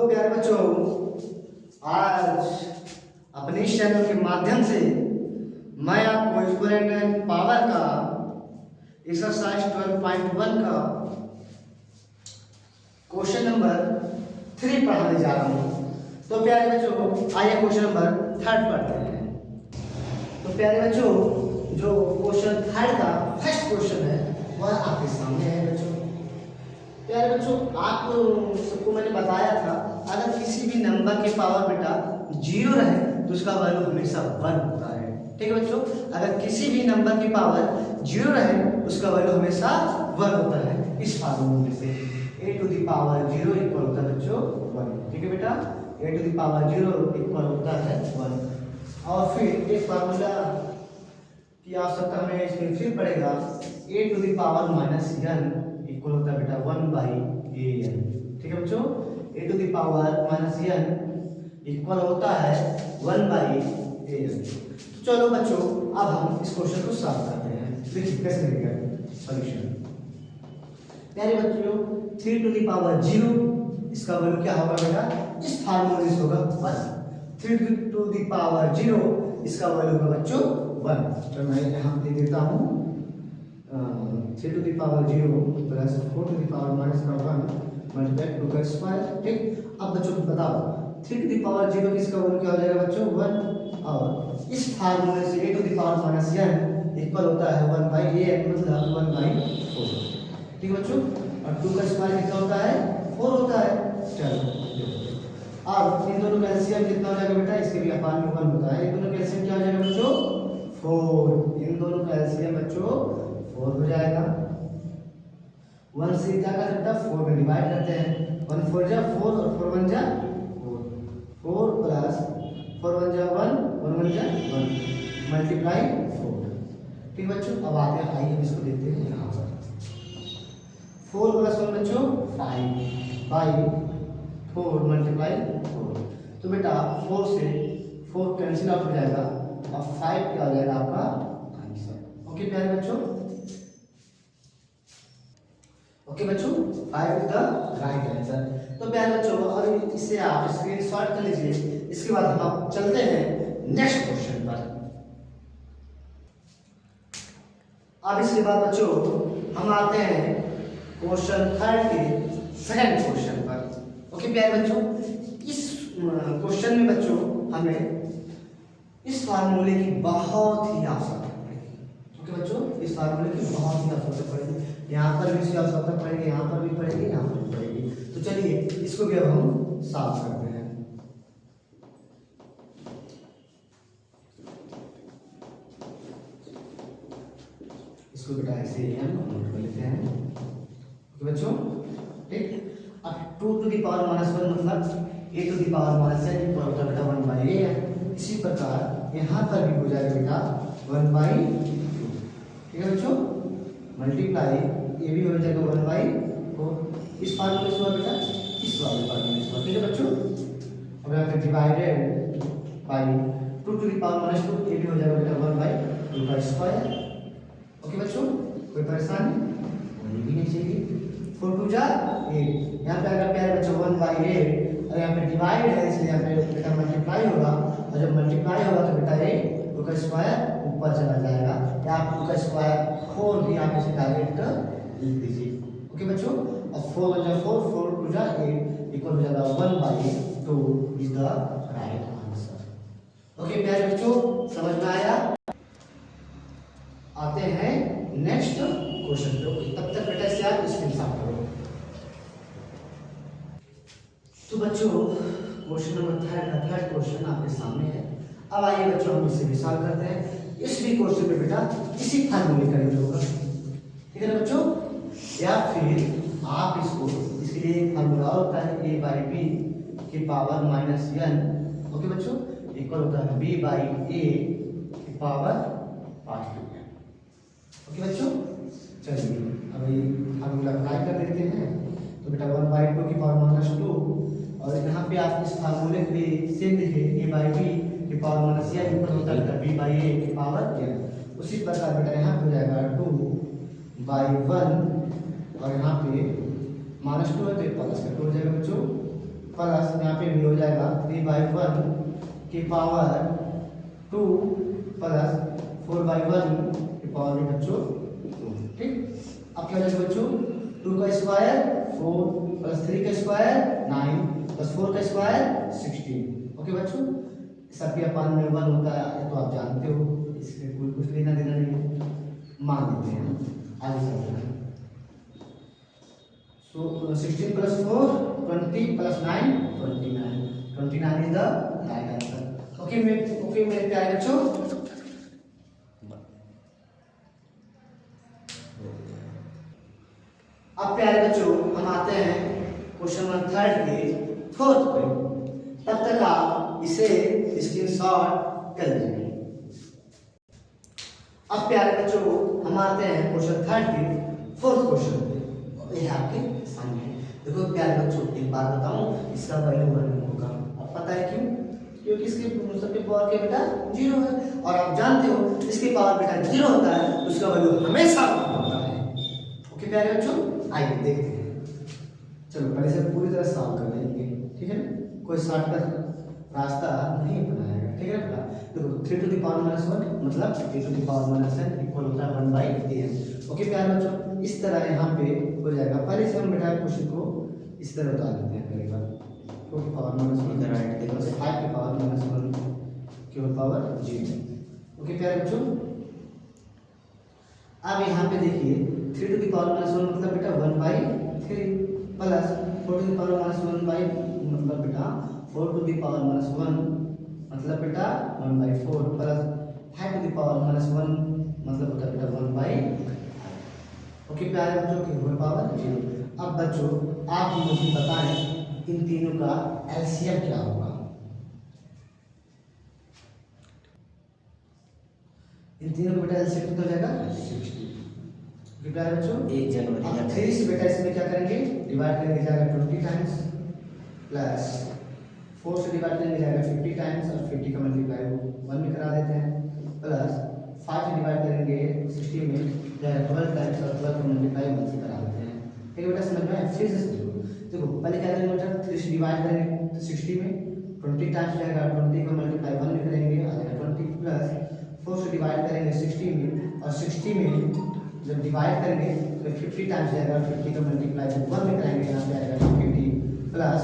प्यारे बच्चों, आज अपने इस चैनल के माध्यम से मैं आपको एक्सपोनेंट एंड पावर का एक्सरसाइज 12.1 का क्वेश्चन नंबर 3 पढ़ाने जा रहा हूँ। तो प्यारे बच्चों, आइए क्वेश्चन नंबर 3 पढ़ते हैं। तो प्यारे बच्चों, जो क्वेश्चन 3 का फर्स्ट क्वेश्चन है वह आपके सामने है बच्चों। प्यारे बच्चों, आप सबको मैंने बताया था, अगर किसी भी नंबर के पावर बेटा 0 रहे तो उसका वैल्यू हमेशा 1 होता है। ठीक है बच्चों, अगर किसी भी नंबर की पावर 0 रहे उसका वैल्यू हमेशा 1 होता है। इस फार्मूले से a to the power 0 equal होता है बच्चों 1। ठीक है बेटा, a to the power 0 equal होता है 1। और फिर एक फार्मूला की आवश्यकता हमें इसमें फिर पड़ेगा, a to the power minus n equal होता है बेटा 1/an। ठीक है बच्चों, a to the power minus n equal होता है 1/an। चलो बच्चों, अब हम इस क्वेश्चन को सॉल्व करते हैं। देखिए कैसे मिलेगा सॉल्यूशन। प्यारे बच्चों, 3 टू द पावर 0 इसका वैल्यू क्या होगा बेटा, इस फार्मूले से होगा 1। 3 टू द पावर 0 इसका वैल्यू होगा बच्चों 1। तो मैं यहाँ दे देता हूँ 3 to the power 0 plus 4 to the power minus 1 multiply 2 का स्क्वायर। ठीक, अब बच्चों बताओ 3 टू द पावर 0 किसका वैल्यू क्या हो जाएगा बच्चों 1। और इस फार्मूले से a to the power minus n equal होता है 1/an, मतलब 1/4। ठीक है बच्चों, और 2 का स्क्वायर कितना होता है 4 होता है। चलो अब इन दोनों का एलसीएम कितना हो जाएगा बेटा, इसके भी अपान में 1 होता है। इन दोनों का एलसीएम क्या हो जाएगा बच्चों 4। इन दोनों का एलसीएम बच्चों 4 हो जाएगा। 1 से क्या कर सकता है 4 में डिवाइड करते हैं। 1 4 जा 4 और 4 1 जा 4। 4 प्लस 4 1 जा 1, 1 1 जा 1 मल्टीप्लाई 4। ठीक बच्चों, अब आते हैं, आइए इसको देखते हैं यहाँ पर। 4 प्लस 1 बच्चों 5/4 मल्टीप्लाई 4। तो बेटा 4 से 4 कैंसिल आउट हो जाएगा और 5 क्या हो जाएगा आपका आंसर। ओके प्यारे बच्चों, ओके बच्चों, 5 इज द राइट आंसर। तो प्यारे बच्चों, और इससे आप स्क्रीनशॉट कर लीजिए। इसके बाद हम चलते हैं नेक्स्ट क्वेश्चन पर। अब इसके बाद बच्चों हम आते हैं क्वेश्चन 3 के सेकंड क्वेश्चन पर। ओके प्यारे बच्चों, इस क्वेश्चन में बच्चों हमें इस फार्मूले की बहुत ही आवश्यकता पड़ेगी। ओके बच्चों, इस फार्मूले की बहुत ही आवश्यकता पड़ेगी। यहाँ पर भी इसकी आवश्यकता पड़ेगी, यहाँ पर भी पड़ेगी, यहाँ पर भी पड़ेगी। तो चलिए इसको भी अब हम सॉल्व करते हैं। इसको बेटा ऐसे ही हम नोट कर लेते हैं। ओके बच्चों, ठीक। अब 2 टू द पावर माइनस 1 मतलब a to the power minus n equal होता है बेटा 1/a। इसी प्रकार यहाँ पर भी हो जाएगा बेटा 1/2। ठीक है बच्चों, मल्टीप्लाई ये भी हो जाएगा 1/4। इस फार्मूले से हुआ बेटा, इस वाले फार्मूले से हुआ। ठीक है बच्चों, अब यहाँ पे divided by 2 to the power minus 2, ये भी हो जाएगा बेटा 1/2 का स्क्वायर। ओके बच्चों, कोई परेशानी होनी भी नहीं चाहिए। 4 2 जा 8, यहाँ पे अगर प्यारे बच्चों 1/8 और यहाँ पे डिवाइड है इसलिए यहाँ पे बेटा मल्टीप्लाई होगा। और जब मल्टीप्लाई होगा तो बेटा 8 का स्क्वायर ऊपर चला जाएगा, या आप 2 का स्क्वायर 4 भी आप इसे डायरेक्ट लिख दीजिए। ओके बच्चों, और 4 1 जा 4, 4 2 जा 8 इक्वल हो जाएगा 1/2 is the right answer. Okay प्यारे बच्चों, समझ में आया। आते हैं नेक्स्ट क्वेश्चन पे। तब तक बेटा इसे आप स्क्रीनशॉट करो। तो बच्चों, क्वेश्चन नंबर 3 का थर्ड क्वेश्चन आपके सामने है। अब आइए बच्चों हम इसे भी सॉल्व करते हैं। इस भी क्वेश्चन में बेटा इसी फार्मूले का यूज होगा। ठीक है ना बच्चों, या फिर आप इसको, इसके लिए एक फार्मूला होता है a/b की पावर माइनस n। ओके बच्चों, इक्वल होता है b/a की पावर 5। ओके बच्चों, चलिए अब ये फार्मूला अप्लाई कर देते हैं। तो बेटा 1/2 की पावर माइनस 2, और यहाँ पे आप इस फार्मूले के लिए सेम देखिए a/b की पावर माइनस n इक्वल होता है बेटा b/a की पावर n। उसी प्रकार बेटा यहाँ पे हो जाएगा 2/1, और यहाँ पे -2 है तो प्लस का 2 हो जाएगा बच्चों प्लस यहाँ पे भी हो जाएगा 3/1 की पावर 2 प्लस 4/1 की पावर में बच्चों 2। ठीक, अब क्या हो जाएगा बच्चों, 2 का स्क्वायर 4 प्लस 3 का स्क्वायर 9 प्लस 4 का स्क्वायर 16। ओके बच्चों, सबके अपान में 1 होता है तो आप जानते हो, इसमें कोई कुछ लेना देना नहीं है, मान लेते हैं आगे चलते हैं। सो 16 plus 4 20 plus 9 29 is the right answer. Okay मेरे प्यारे बच्चों, अब प्यारे बच्चों हम आते हैं क्वेश्चन नंबर 3 के 4th पे। तब तक आप इसे स्क्रीनशॉट कर लीजिए। अब प्यारे बच्चों हम आते हैं क्वेश्चन 3 के 4th क्वेश्चन पे। ये आपके सामने है। देखो प्यारे बच्चों, एक बात बताऊं, इसका वैल्यू 1 होगा। अब पता है क्यों? क्योंकि इसके सबके पावर के बेटा 0 है, और आप जानते हो इसके पावर बेटा 0 होता है तो उसका वैल्यू हमेशा 1 होता है। ओके प्यारे बच्चों, आइए देखते हैं। चलो पहले से पूरी तरह सॉल्व कर लेंगे, ठीक है ना, कोई शॉर्टकट रास्ता नहीं बनाएगा, ठीक है बेटा। देखो 3 to the power minus 1 मतलब 3 to the power minus n equal होता है 1/n। ओके प्यारे बच्चों, इस तरह यहाँ पे हो जाएगा। पहले से हम बेटा क्वेश्चन को इस तरह बता देते हैं। पहले बार 2 की पावर माइनस 1 राइट देखो 5 की पावर माइनस 1 की पावर 0। ओके प्यारे बच्चों, अब यहाँ पे देखिए 3 to the power minus 1 मतलब बेटा 1/3 plus 4 to the power minus 1 मतलब बेटा 4 to the power minus 1 मतलब बेटा 1/4 plus 5 to the power minus 1 मतलब होता है बेटा 1/। ओके प्यारे बच्चों, की होल पावर 0। अब बच्चों आप मुझे बताएं इन तीनों का एलसीएम क्या होगा। इन तीनों का बेटा एलसीएम कितना हो जाएगा 60। ओके प्यारे बच्चों, 1 जनवरी। अब 3 से बेटा इसमें क्या करेंगे, डिवाइड करेंगे, जाएगा 20 टाइम्स प्लस 4 से डिवाइड करेंगे जाएगा 50 टाइम्स, और 50 का मल्टीप्लाई 1 में करा देते हैं, प्लस 5 से डिवाइड करेंगे 60 में जाएगा 12 टाइम्स, और 12 का मल्टीप्लाई 1 से करा देते हैं। ठीक है बेटा, समझ में आया? फिर से समझो। देखो पहले क्या करेंगे बेटा, 3 से डिवाइड करेंगे 60 में, 20 टाइम्स जाएगा, 20 का मल्टीप्लाई 1 में करेंगे आ जाएगा 20, प्लस 4 से डिवाइड करेंगे 60 में, और 60 में जब डिवाइड करेंगे तो 50 टाइम्स जाएगा, 50 का मल्टीप्लाई 1 में करेंगे, यहाँ पे आएगा 50, प्लस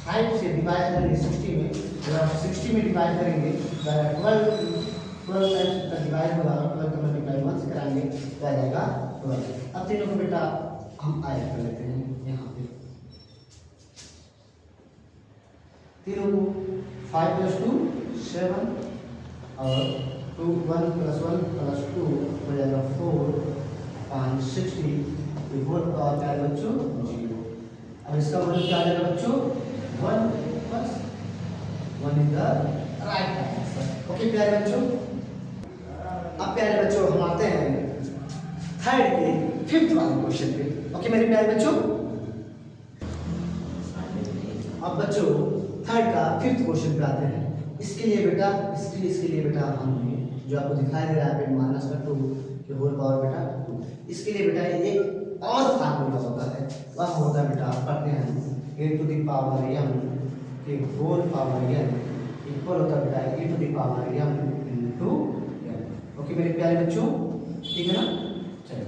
5 से डिवाइड करेंगे 60 में, जब आप 60 में डिवाइड करेंगे तो 12 टाइम्स का डिवाइड होगा, 12 का मल्टीप्लाई 1 से कराएंगे तो आ जाएगा 12। अब तीनों को बेटा हम ऐड कर लेते हैं यहाँ पे, तीनों को 5 + 2 7 और 2 1 + 1 + 2 हो जाएगा 4 5 60 होल पावर क्या है बच्चों 0। अब इसका वैल्यू क्या आ जाएगा बच्चों 1 बस 1 is the right answer. Okay प्यारे बच्चों, अब प्यारे बच्चों हम आते हैं 3rd के 5th वाले क्वेश्चन पे। ओके मेरे प्यारे बच्चों, अब बच्चों 3rd का 5th क्वेश्चन पे आते हैं। इसके लिए बेटा इसके लिए बेटा हमने जो आपको दिखाई दे रहा है माइनस का 2 के होल पावर बेटा 2, इसके लिए बेटा एक और फार्मूला होता है, वह होता है बेटा आप पढ़ते हैं a to the power m के होल पावर n इक्वल होता है बेटा e to the power m into n। Okay मेरे प्यारे बच्चों, ठीक है ना। चलो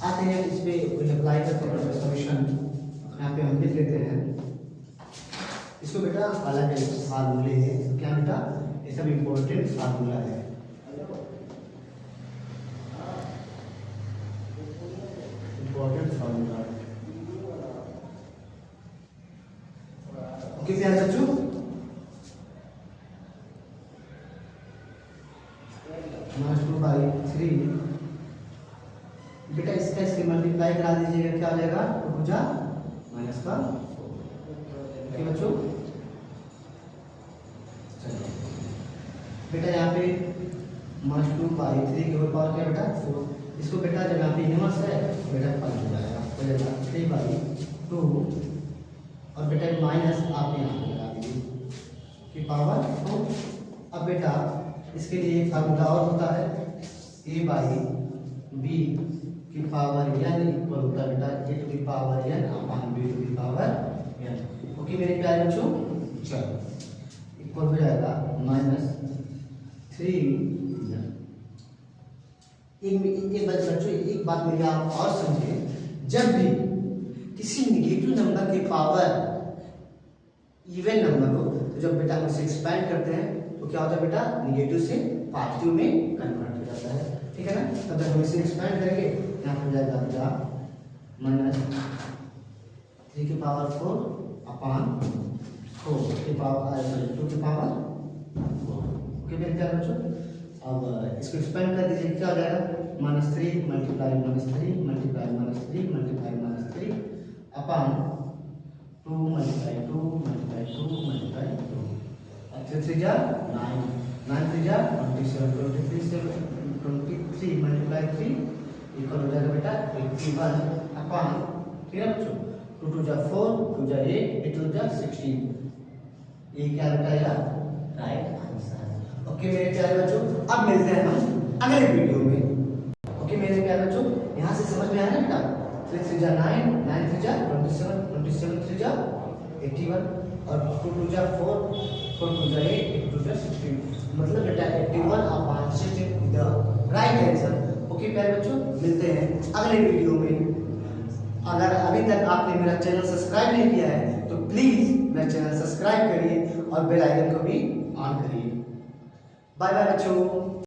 आते हैं इस पे अप्लाई करते हैं सॉल्यूशन। यहाँ पे हम लिख लेते हैं इसको बेटा, अलग फार्मूले है क्या बेटा, ये सब इम्पोर्टेंट फार्मूला है। Important formula. ओके प्यारे बच्चों, -2/3 बेटा इसका इसके मल्टीप्लाई करा दीजिएगा, क्या हो जाएगा 2 × -4। ओके बच्चों, चलो बेटा यहाँ पे -2/3 के होल पावर क्या बेटा 4, इसको बेटा जब यहाँ पे इनवर्स है तो बेटा 5 हो जाएगा, हो जाएगा 3/2, और बेटा माइनस आप यहाँ पे लगा दीजिए की पावर 4। अब बेटा इसके लिए एक फार्मूला और होता है a/b की पावर n इक्वल होता है बेटा a to the power n/b to the power n। Okay मेरे प्यारे बच्चों, चलो इक्वल हो जाएगा -3। एक बात मेरी आप और समझिए, जब भी किसी निगेटिव नंबर के पावर इवन नंबर हो तो जब बेटा हम इसे एक्सपैंड करते हैं तो क्या होता है बेटा, निगेटिव से पॉजिटिव में कन्वर्ट हो जाता है, ठीक है ना। तब जब हम इसे एक्सपैंड करेंगे यहाँ पर जाएगा बेटा -3 की पावर 4 अपॉन 4 की पावर 2 की पावर 4। ओके मेरे प्यारे बच्चों, अब इसको एक्सपेंड कर दीजिए, क्या हो जाएगा -3 multiply -3 multiply -3 multiply -3 upon 2 multiply 2 multiply 2 multiply 2। अब 3 3 जा 9, 9 3 जा 27, 23 मल्टीप्लाई 3 इक्वल हो जाएगा बेटा 81 अपॉन, ठीक है बच्चों, 2 2 जा 4, 2 जा 8, 8 2 जा 16। ये क्या बताएगा, राइट आंसर। ओके मेरे प्यारे बच्चों, अब मिलते हैं हम अगले वीडियो में। ओके मेरे प्यारे बच्चों, यहाँ से समझ में आया ना बेटा, 3 3 जा 9, 9 3 जा 27, 27 3 जा 81 और 2 2 जा 4, 4 2 जा 8, 8 2 जा 16। मतलब बेटा 81 upon 16 the right answer. Okay प्यारे बच्चों, मिलते हैं अगले वीडियो में। अगर अभी तक आपने मेरा चैनल सब्सक्राइब नहीं किया है तो प्लीज मेरा चैनल सब्सक्राइब करिए और बेल आइकन को भी ऑन करिए। बाय बाय बच्चों।